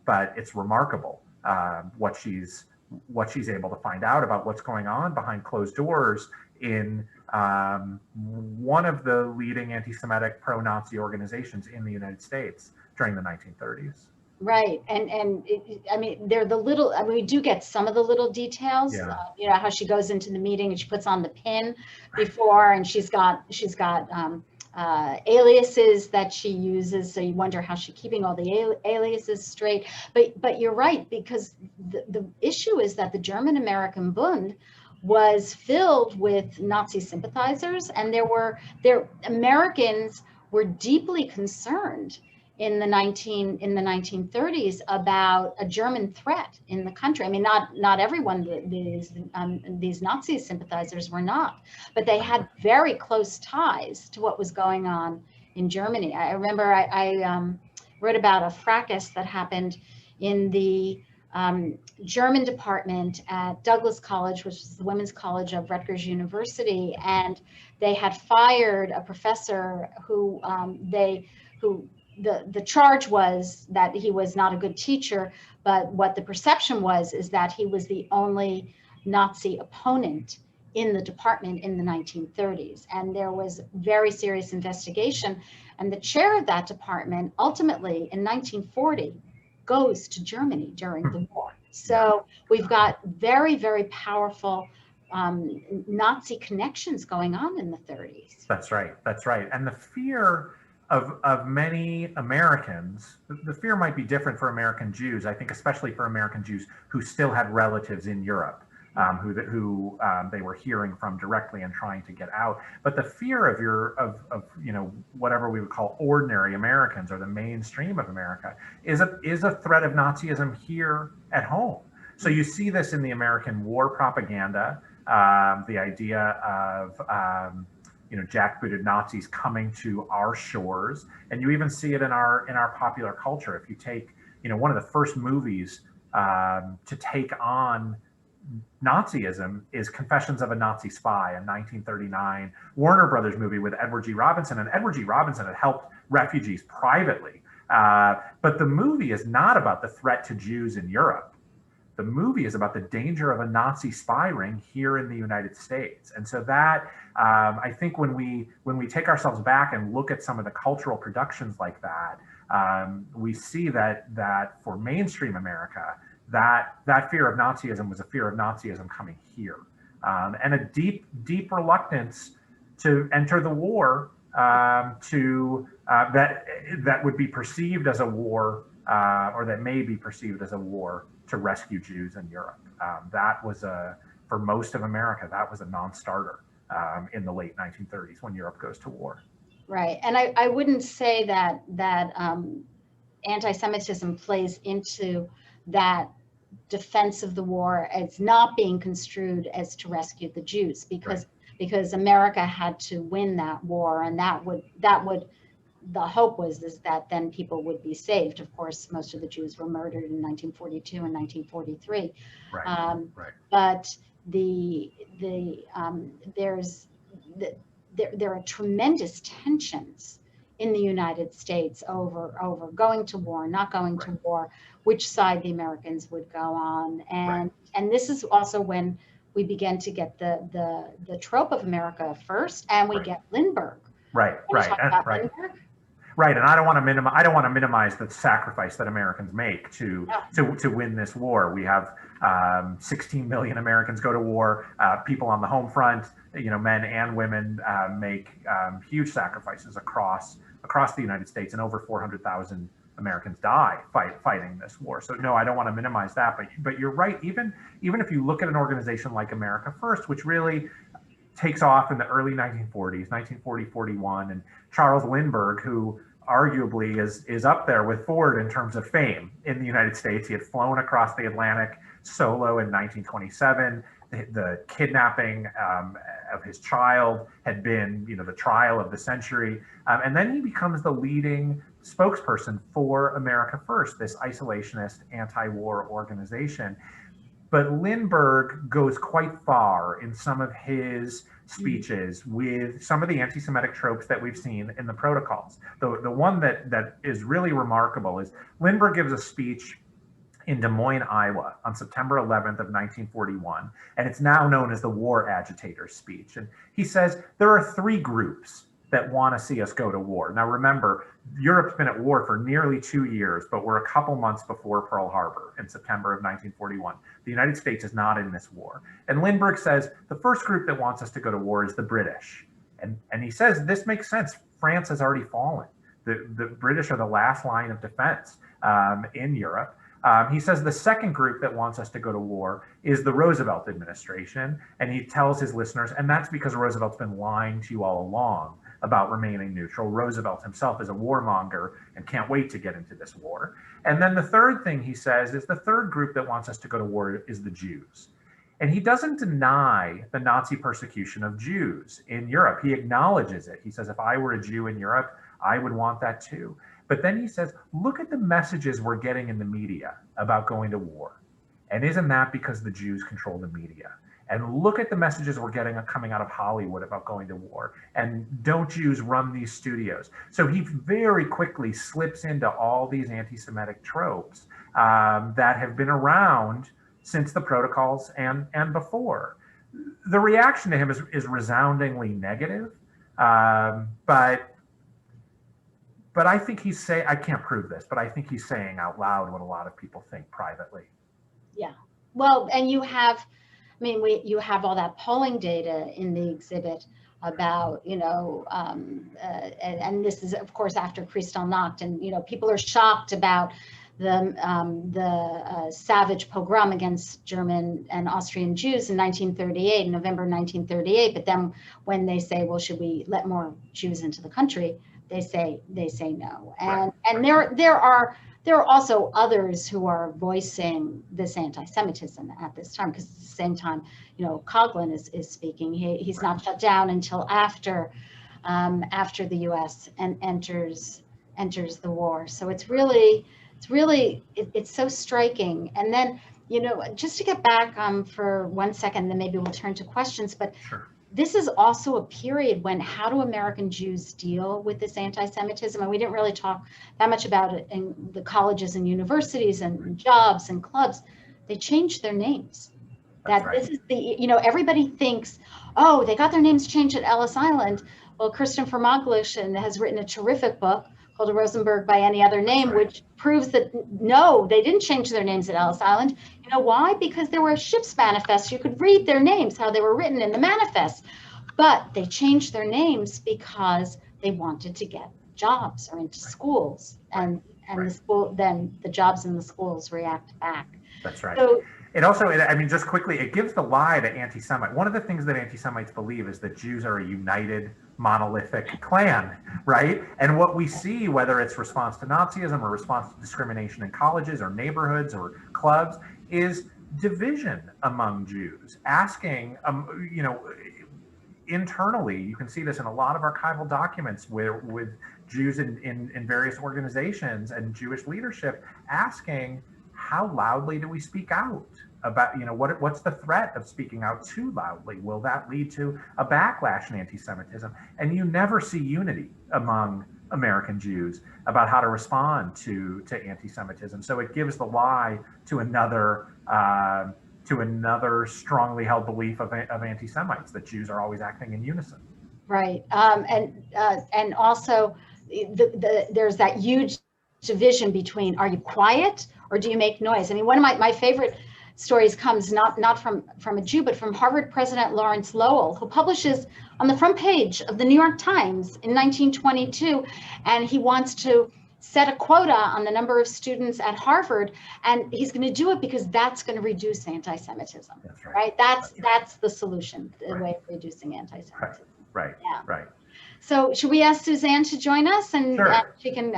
But it's remarkable what she's able to find out about what's going on behind closed doors in one of the leading anti-Semitic pro-Nazi organizations in the United States during the 1930s. Right, I mean, they're the little. I mean, we do get some of the little details. Yeah. You know how she goes into the meeting and she puts on the pin before, and she's got aliases that she uses. So you wonder how she's keeping all the aliases straight. But you're right, because the issue is that the German-American Bund was filled with Nazi sympathizers, and Americans were deeply concerned in the 1930s about a German threat in the country. I mean, not everyone, these Nazi sympathizers were not, but they had very close ties to what was going on in Germany. I remember I wrote about a fracas that happened in the German department at Douglas College, which is the women's college of Rutgers University, and they had fired a professor who the charge was that he was not a good teacher, but what the perception was is that he was the only Nazi opponent in the department in the 1930s. And there was very serious investigation. And the chair of that department ultimately in 1940 goes to Germany during the war. So we've got very, very powerful Nazi connections going on in the 30s. That's right. That's right. And the fear of many Americans, the fear might be different for American Jews, I think, especially for American Jews who still had relatives in Europe, who they were hearing from directly and trying to get out. But the fear of whatever we would call ordinary Americans or the mainstream of America is a threat of Nazism here at home. So you see this in the American war propaganda, the idea of jackbooted Nazis coming to our shores, and you even see it in our popular culture. If you take, one of the first movies to take on Nazism is Confessions of a Nazi Spy, a 1939 Warner Brothers movie with Edward G. Robinson, and Edward G. Robinson had helped refugees privately. But the movie is not about the threat to Jews in Europe. The movie is about the danger of a Nazi spy ring here in the United States. And so that, I think when we take ourselves back and look at some of the cultural productions like that, we see that for mainstream America, that fear of Nazism was a fear of Nazism coming here, and a deep reluctance to enter the war, that would be perceived as a war, or that may be perceived as a war to rescue Jews in Europe. That was for most of America, that was a non-starter in the late 1930s when Europe goes to war. Right, and I wouldn't say that anti-Semitism plays into that defense of the war as not being construed as to rescue the Jews, because America had to win that war, and that would the hope was that then people would be saved. Of course, most of the Jews were murdered in 1942 and 1943. Right. But there are tremendous tensions in the United States over going to war, not going to war, which side the Americans would go on, and this is also when we begin to get the trope of America first, and we get Lindbergh. Right. Lindbergh? Right, and I don't want to minimize the sacrifice that Americans make to win this war. We have 16 million Americans go to war. People on the home front, men and women, make huge sacrifices across the United States, and over 400,000 Americans die fighting this war. So no, I don't want to minimize that. But you're right. Even if you look at an organization like America First, which really takes off in the early 1940s, 1940, 41, and Charles Lindbergh, who arguably is up there with Ford in terms of fame in the United States. He had flown across the Atlantic solo in 1927. The kidnapping of his child had been, the trial of the century. And then he becomes the leading spokesperson for America First, this isolationist anti-war organization. But Lindbergh goes quite far in some of his speeches with some of the anti-Semitic tropes that we've seen in the protocols. The one that is really remarkable is Lindbergh gives a speech in Des Moines, Iowa on September 11th of 1941, and it's now known as the War Agitator's Speech. And he says, there are three groups that want to see us go to war. Now remember, Europe's been at war for nearly 2 years, but we're a couple months before Pearl Harbor in September of 1941. The United States is not in this war. And Lindbergh says, the first group that wants us to go to war is the British. And he says, this makes sense. France has already fallen. The British are the last line of defense in Europe. He says the second group that wants us to go to war is the Roosevelt administration. And he tells his listeners, and that's because Roosevelt's been lying to you all along about remaining neutral. Roosevelt himself is a warmonger and can't wait to get into this war. And then the third thing he says is the third group that wants us to go to war is the Jews. And he doesn't deny the Nazi persecution of Jews in Europe. He acknowledges it. He says, if I were a Jew in Europe, I would want that too. But then he says, look at the messages we're getting in the media about going to war. And isn't that because the Jews control the media? And look at the messages we're getting coming out of Hollywood about going to war. And don't Jews run these studios? So he very quickly slips into all these anti-Semitic tropes that have been around since the protocols and before. The reaction to him is resoundingly negative, but I think he's saying, I can't prove this, but I think he's saying out loud what a lot of people think privately. Yeah, well, and you have, I mean, you have all that polling data in the exhibit about, you know, and this is, of course, after Kristallnacht, and, you know, people are shocked about the savage pogrom against German and Austrian Jews in 1938, November 1938. But then when they say, well, should we let more Jews into the country? They say no. And there are also others who are voicing this anti-Semitism at this time, because at the same time, you know, Coughlin is speaking. He's not shut down until after the U.S. and enters the war. So it's so striking. And then, you know, just to get back for 1 second, then maybe we'll turn to questions. But sure. This is also a period when, how do American Jews deal with this anti-Semitism? And we didn't really talk that much about it in the colleges and universities and jobs and clubs. They changed their names. That's right. This is the, you know, everybody thinks, oh, they got their names changed at Ellis Island. Well, Kristen Vermoglichen has written a terrific book called Rosenberg by Any Other Name, right, which proves that no, they didn't change their names at Ellis Island. You know why? Because there were ship's manifests. You could read their names, how they were written in the manifest. But they changed their names because they wanted to get jobs or into schools, and the jobs in the schools react back. That's right. So, it also, I mean, just quickly, it gives the lie to anti-Semite. One of the things that anti-Semites believe is that Jews are a united, monolithic clan, right? And what we see, whether it's response to Nazism or response to discrimination in colleges or neighborhoods or clubs, is division among Jews, asking, you know, internally, you can see this in a lot of archival documents with Jews in various organizations and Jewish leadership asking, how loudly do we speak out about, you know, what's the threat of speaking out too loudly? Will that lead to a backlash in anti-Semitism? And you never see unity among American Jews about how to respond to anti-Semitism. So it gives the lie to another strongly held belief of anti-Semites, that Jews are always acting in unison. Right, and also there's that huge division between, are you quiet or do you make noise? I mean, one of my favorite stories comes not from a Jew, but from Harvard President Lawrence Lowell, who publishes on the front page of the New York Times in 1922, and he wants to set a quota on the number of students at Harvard, and he's going to do it because that's going to reduce anti-Semitism. That's right. Right? That's the solution, the way of reducing anti-Semitism. Right. Yeah. Right. So should we ask Suzanne to join us, and sure, she can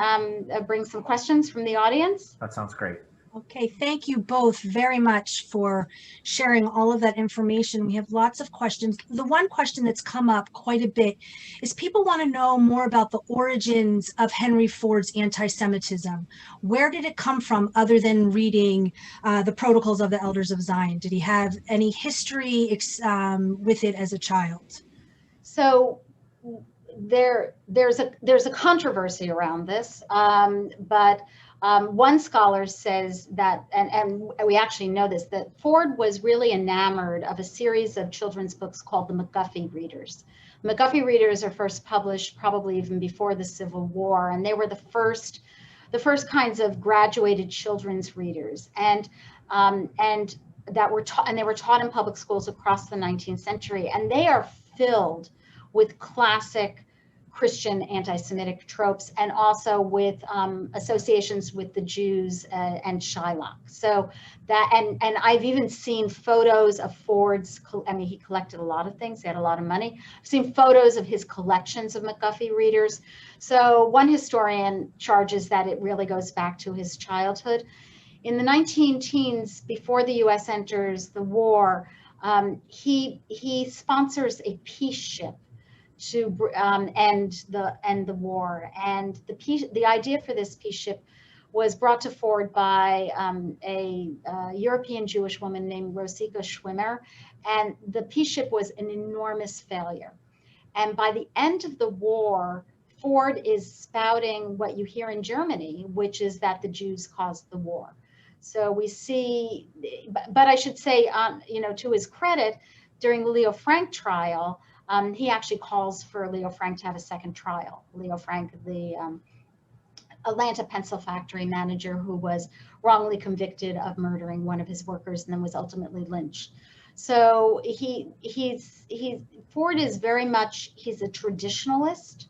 bring some questions from the audience? That sounds great. Okay, thank you both very much for sharing all of that information. We have lots of questions. The one question that's come up quite a bit is people want to know more about the origins of Henry Ford's anti-Semitism. Where did it come from other than reading the Protocols of the Elders of Zion? Did he have any history with it as a child? So there's a controversy around this, but one scholar says that, and we actually know this, that Ford was really enamored of a series of children's books called the Mcguffey Readers. Mcguffey Readers are first published probably even before the Civil War, and they were the first kinds of graduated children's readers, and that were taught, and they were taught in public schools across the 19th century, and they are filled with classic Christian anti-Semitic tropes, and also with associations with the Jews and Shylock. So that, and I've even seen photos of Ford's, I mean, he collected a lot of things, he had a lot of money. I've seen photos of his collections of Mcguffey Readers. So one historian charges that it really goes back to his childhood. In the 19-teens, before the US enters the war, he sponsors a peace ship to end the war, and the idea for this peace ship was brought to Ford by a European Jewish woman named Rosika Schwimmer, and the peace ship was an enormous failure. And by the end of the war, Ford is spouting what you hear in Germany, which is that the Jews caused the war. So we see, but I should say, you know, to his credit, during the Leo Frank trial, he actually calls for Leo Frank to have a second trial. Leo Frank, the Atlanta pencil factory manager who was wrongly convicted of murdering one of his workers and then was ultimately lynched. So Ford is very much, he's a traditionalist.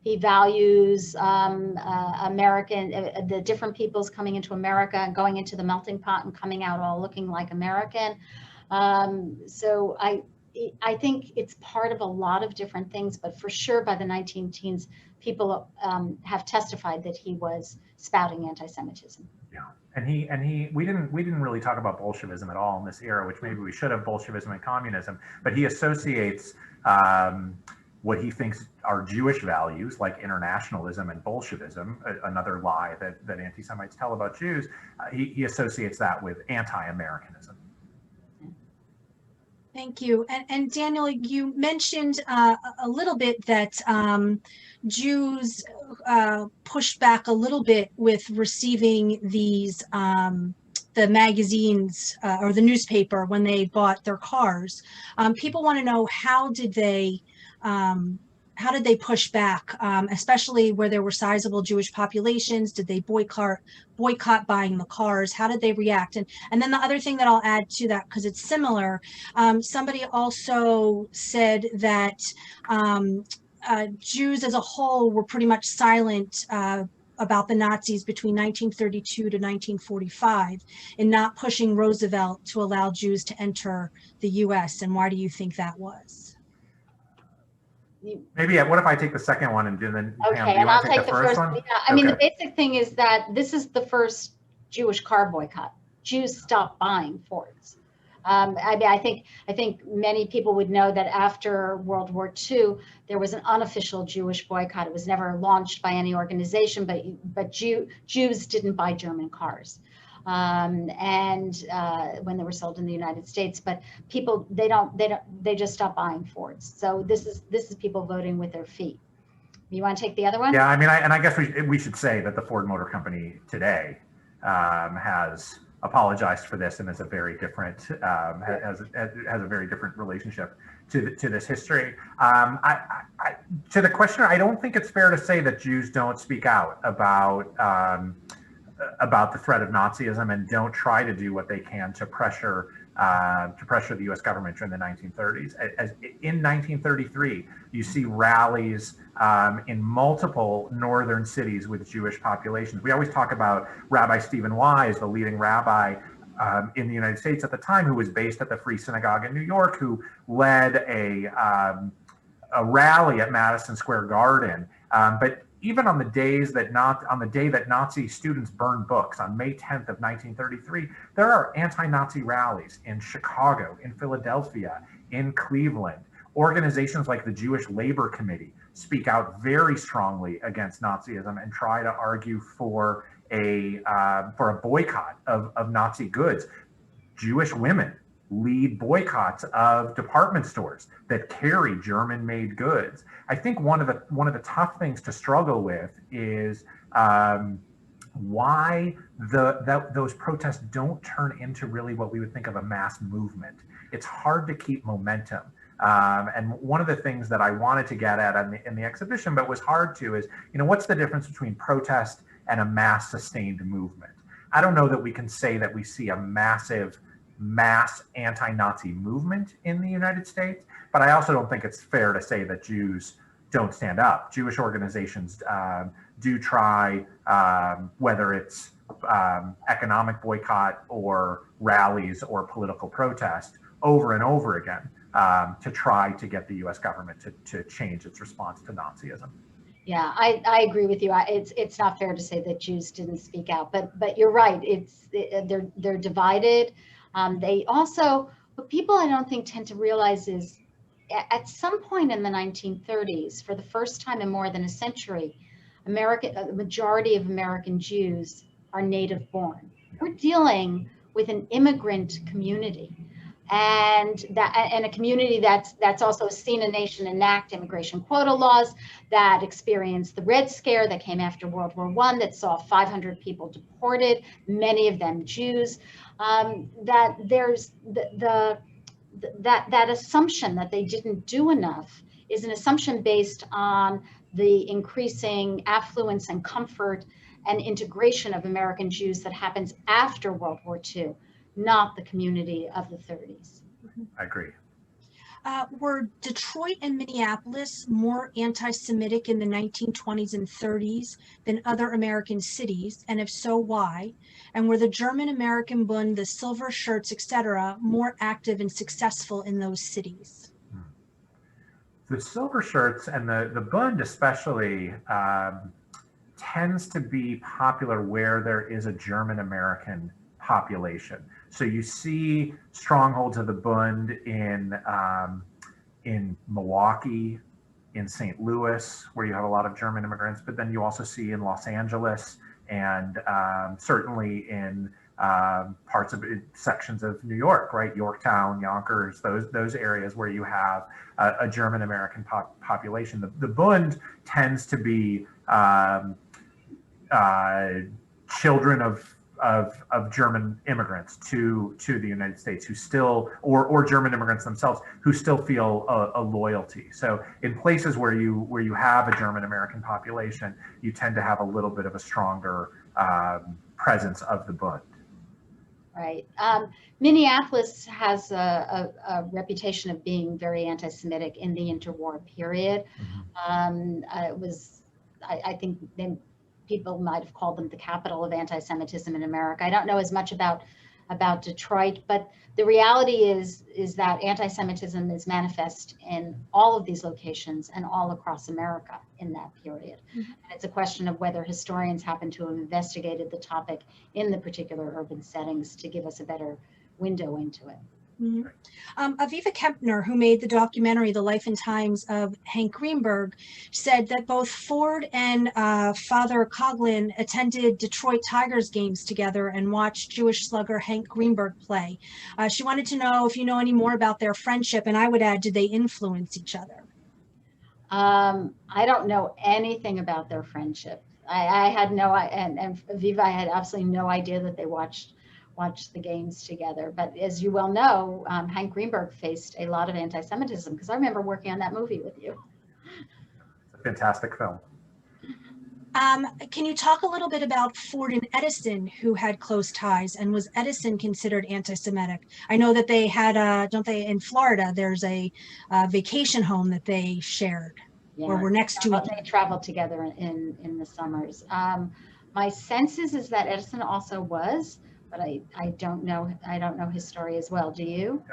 He values American, the different peoples coming into America and going into the melting pot and coming out all looking like American. So I think it's part of a lot of different things, but for sure by the 19-teens, people have testified that he was spouting anti-Semitism. Yeah, and we didn't really talk about Bolshevism at all in this era, which maybe we should have, Bolshevism and communism, but he associates what he thinks are Jewish values like internationalism and Bolshevism, another lie that anti-Semites tell about Jews. He associates that with anti-Americanism. Thank you. And Daniel, you mentioned a little bit that Jews pushed back a little bit with receiving these the magazines or the newspaper when they bought their cars. People want to know, how did they push back, especially where there were sizable Jewish populations? Did they boycott buying the cars? How did they react? And then the other thing that I'll add to that, because it's similar, somebody also said that Jews as a whole were pretty much silent about the Nazis between 1932 to 1945 in not pushing Roosevelt to allow Jews to enter the US. And why do you think that was? Maybe, what if I take the second one and then okay, Pam, do you and want I'll to take the first one? Yeah, I mean, the basic thing is that this is the first Jewish car boycott. Jews stopped buying Fords. I mean, I think many people would know that after World War II, there was an unofficial Jewish boycott. It was never launched by any organization, but Jews didn't buy German cars. When they were sold in the United States, but people, they just stopped buying Fords. So this is people voting with their feet. You want to take the other one? Yeah, I mean, I guess we should say that the Ford Motor Company today has apologized for this and is a very different has a very different relationship to this history. To the question, I don't think it's fair to say that Jews don't speak out about the threat of Nazism and don't try to do what they can to pressure the U.S. government during the 1930s. In 1933, you see rallies in multiple northern cities with Jewish populations. We always talk about Rabbi Stephen Wise, the leading rabbi in the United States at the time, who was based at the Free Synagogue in New York, who led a rally at Madison Square Garden. But even on the day that Nazi students burned books on May 10th of 1933, there are anti-Nazi rallies in Chicago, in Philadelphia, in Cleveland. Organizations like the Jewish Labor Committee speak out very strongly against Nazism and try to argue for a boycott of Nazi goods. Jewish women lead boycotts of department stores that carry German-made goods. I think one of the tough things to struggle with is why those protests don't turn into really what we would think of a mass movement. It's hard to keep momentum. And one of the things that I wanted to get at in the exhibition, but was hard to, is, what's the difference between protest and a mass sustained movement? I don't know that we can say that we see a mass anti-Nazi movement in the United States, but I also don't think it's fair to say that Jews don't stand up. Jewish organizations do try, whether it's economic boycott or rallies or political protest, over and over again, to try to get the U.S. government to change its response to Nazism. Yeah, I agree with you. It's not fair to say that Jews didn't speak out, but you're right. They're divided. They also, what people I don't think tend to realize is, at some point in the 1930s, for the first time in more than a century, the majority of American Jews are native born. We're dealing with an immigrant community, and a community that's also seen a nation enact immigration quota laws, that experienced the Red Scare that came after World War I, that saw 500 people deported, many of them Jews. That there's that assumption that they didn't do enough is an assumption based on the increasing affluence and comfort and integration of American Jews that happens after World War II, not the community of the 30s. I agree. Were Detroit and Minneapolis more anti-Semitic in the 1920s and 30s than other American cities? And if so, why? And were the German-American Bund, the Silver Shirts, etc., more active and successful in those cities? The Silver Shirts and the Bund especially tends to be popular where there is a German-American population. So you see strongholds of the Bund in Milwaukee, in St. Louis, where you have a lot of German immigrants, but then you also see in Los Angeles and certainly in sections of New York, right? Yorktown, Yonkers, those areas where you have a German American population. The Bund tends to be children of German immigrants to the United States who still, or German immigrants themselves who still feel a loyalty. So in places where you have a German American population, you tend to have a little bit of a stronger presence of the Bund. Right. Minneapolis has a reputation of being very anti-Semitic in the interwar period. I think people might have called them the capital of anti-Semitism in America. I don't know as much about Detroit, but the reality is that anti-Semitism is manifest in all of these locations and all across America in that period. And it's a question of whether historians happen to have investigated the topic in the particular urban settings to give us a better window into it. Aviva Kempner, who made the documentary The Life and Times of Hank Greenberg, said that both Ford and Father Coughlin attended Detroit Tigers games together and watched Jewish slugger Hank Greenberg play. She wanted to know if you know any more about their friendship, and I would add, did they influence each other? I don't know anything about their friendship. I had and Aviva, I had absolutely no idea that they watched the games together. But as you well know, Hank Greenberg faced a lot of anti-Semitism, because I remember working on that movie with you. It's a fantastic film. Can you talk a little bit about Ford and Edison, who had close ties, and was Edison considered anti-Semitic? I know that they had, don't they, in Florida, there's a vacation home that they shared, or were next to it. They traveled together in the summers. My sense is that Edison also was, but I don't know his story as well. Do you?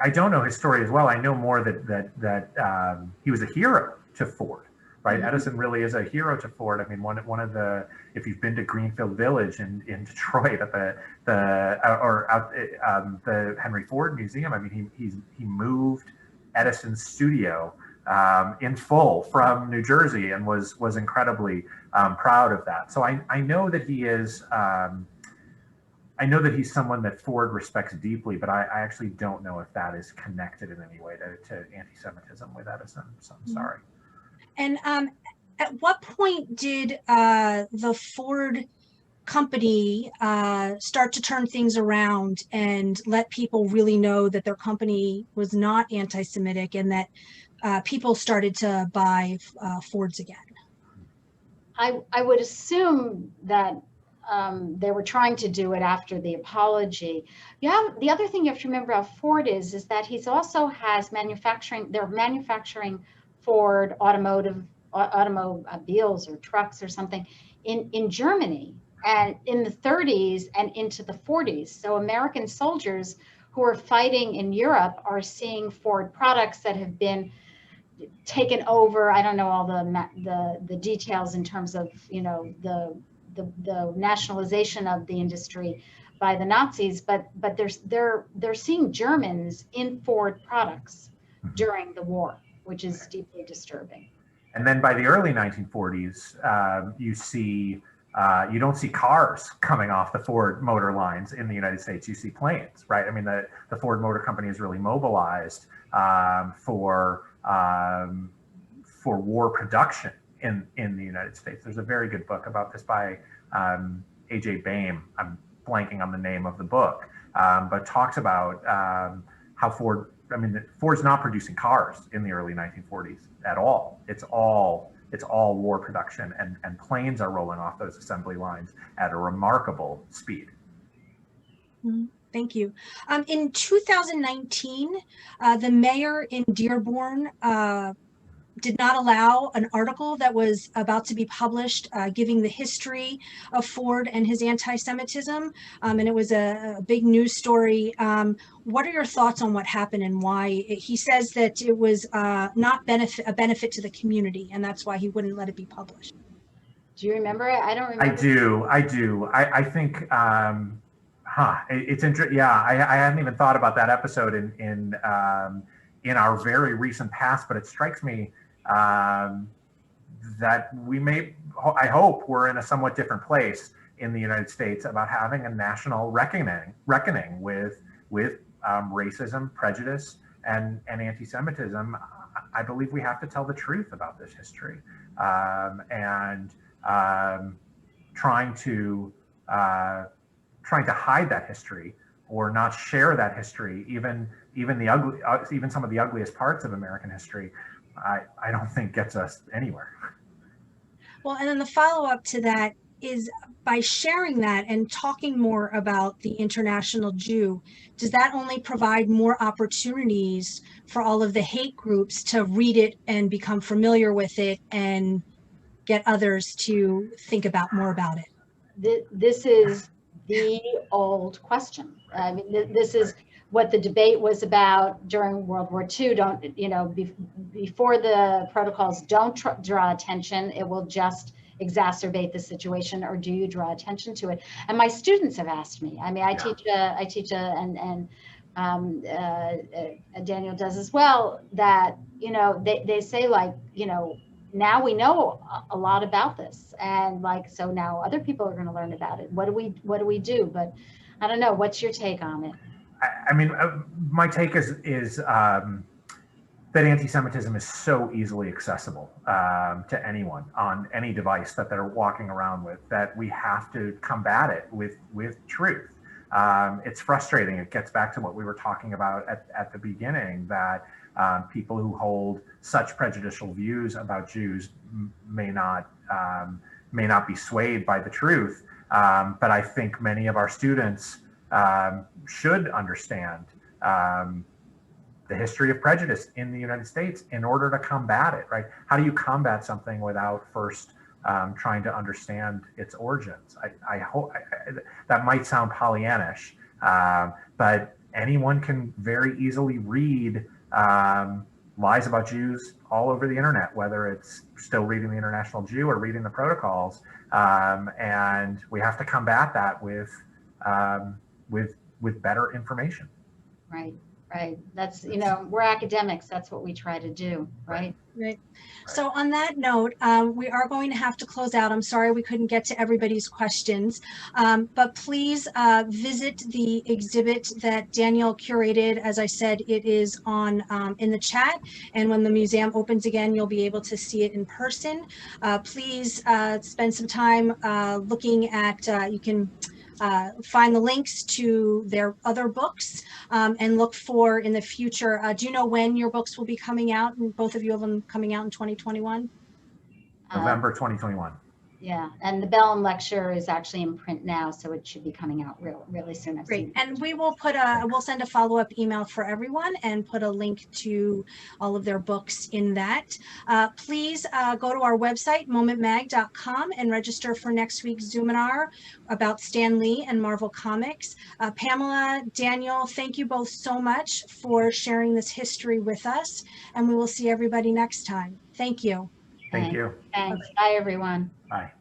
I don't know his story as well. I know more that he was a hero to Ford, right? Edison really is a hero to Ford. I mean, one of the, if you've been to Greenfield Village in Detroit at the Henry Ford Museum, I mean, he moved Edison's studio in full from New Jersey and was incredibly proud of that. So I know that he is. I know that he's someone that Ford respects deeply, but I actually don't know if that is connected in any way to anti-Semitism with Edison. So I'm sorry. And at what point did the Ford company start to turn things around and let people really know that their company was not anti-Semitic and that people started to buy Fords again? I would assume that they were trying to do it after the apology. Yeah, the other thing you have to remember about Ford is that he's also has manufacturing. They're manufacturing Ford automobiles or trucks or something in Germany and in the 30s and into the 40s. So American soldiers who are fighting in Europe are seeing Ford products that have been taken over. I don't know all the details in terms of, you know, the nationalization of the industry by the Nazis, but they're seeing Germans in Ford products during the war, which is deeply disturbing. And then by the early 1940s, you don't see cars coming off the Ford motor lines in the United States. You see planes, right? I mean, the Ford Motor Company is really mobilized for war production in the United States. There's a very good book about this by A.J. Baim. I'm blanking on the name of the book, but talks about how Ford's not producing cars in the early 1940s at all. It's all war production, and planes are rolling off those assembly lines at a remarkable speed. Thank you. In 2019, the mayor in Dearborn did not allow an article that was about to be published giving the history of Ford and his anti-Semitism, and it was a big news story. What are your thoughts on what happened and why? He says that it was not a benefit to the community, and that's why he wouldn't let it be published. Do you remember it? I don't remember. I do. I think it's interesting. Yeah, I hadn't even thought about that episode in our very recent past, but it strikes me that I hope we're in a somewhat different place in the United States about having a national reckoning with racism, prejudice, and anti-Semitism. I believe we have to tell the truth about this history, and trying to hide that history or not share that history, even some of the ugliest parts of American history, I don't think gets us anywhere. Well, and then the follow-up to that is, by sharing that and talking more about the international Jew, does that only provide more opportunities for all of the hate groups to read it and become familiar with it and get others to think more about it? This is the old question. I mean, this is what the debate was about during World War II. Before the protocols, don't draw attention. It will just exacerbate the situation, or do you draw attention to it? And my students have asked me. I mean, I teach and Daniel does as well, that, they say, like, now we know a lot about this, and so now other people are going to learn about it. What do we do? But I don't know. What's your take on it? I mean, my take is that anti-Semitism is so easily accessible to anyone on any device that they're walking around with, that we have to combat it with truth. It's frustrating. It gets back to what we were talking about at the beginning, that people who hold such prejudicial views about Jews may not be swayed by the truth. But I think many of our students should understand the history of prejudice in the United States in order to combat it, right? How do you combat something without first trying to understand its origins? I hope that might sound Pollyannish, but anyone can very easily read lies about Jews all over the internet, whether it's still reading the International Jew or reading the protocols. And we have to combat that with better information. Right, right. That's, you know, we're academics. That's what we try to do, right? Right. So on that note, we are going to have to close out. I'm sorry we couldn't get to everybody's questions, but please visit the exhibit that Daniel curated. As I said, it is on in the chat, and when the museum opens again, you'll be able to see it in person. Please spend some time looking at, you can find the links to their other books and look for in the future. Do you know when your books will be coming out? And both of you have them coming out in 2021? November 2021. Yeah, and the Bellum lecture is actually in print now, so it should be coming out really soon. Great, and we will we'll send a follow-up email for everyone and put a link to all of their books in that. Please go to our website, momentmag.com, and register for next week's Zoominar about Stan Lee and Marvel Comics. Pamela, Daniel, thank you both so much for sharing this history with us, and we will see everybody next time. Thank you. Thank you. Thanks. Bye, everyone. Bye.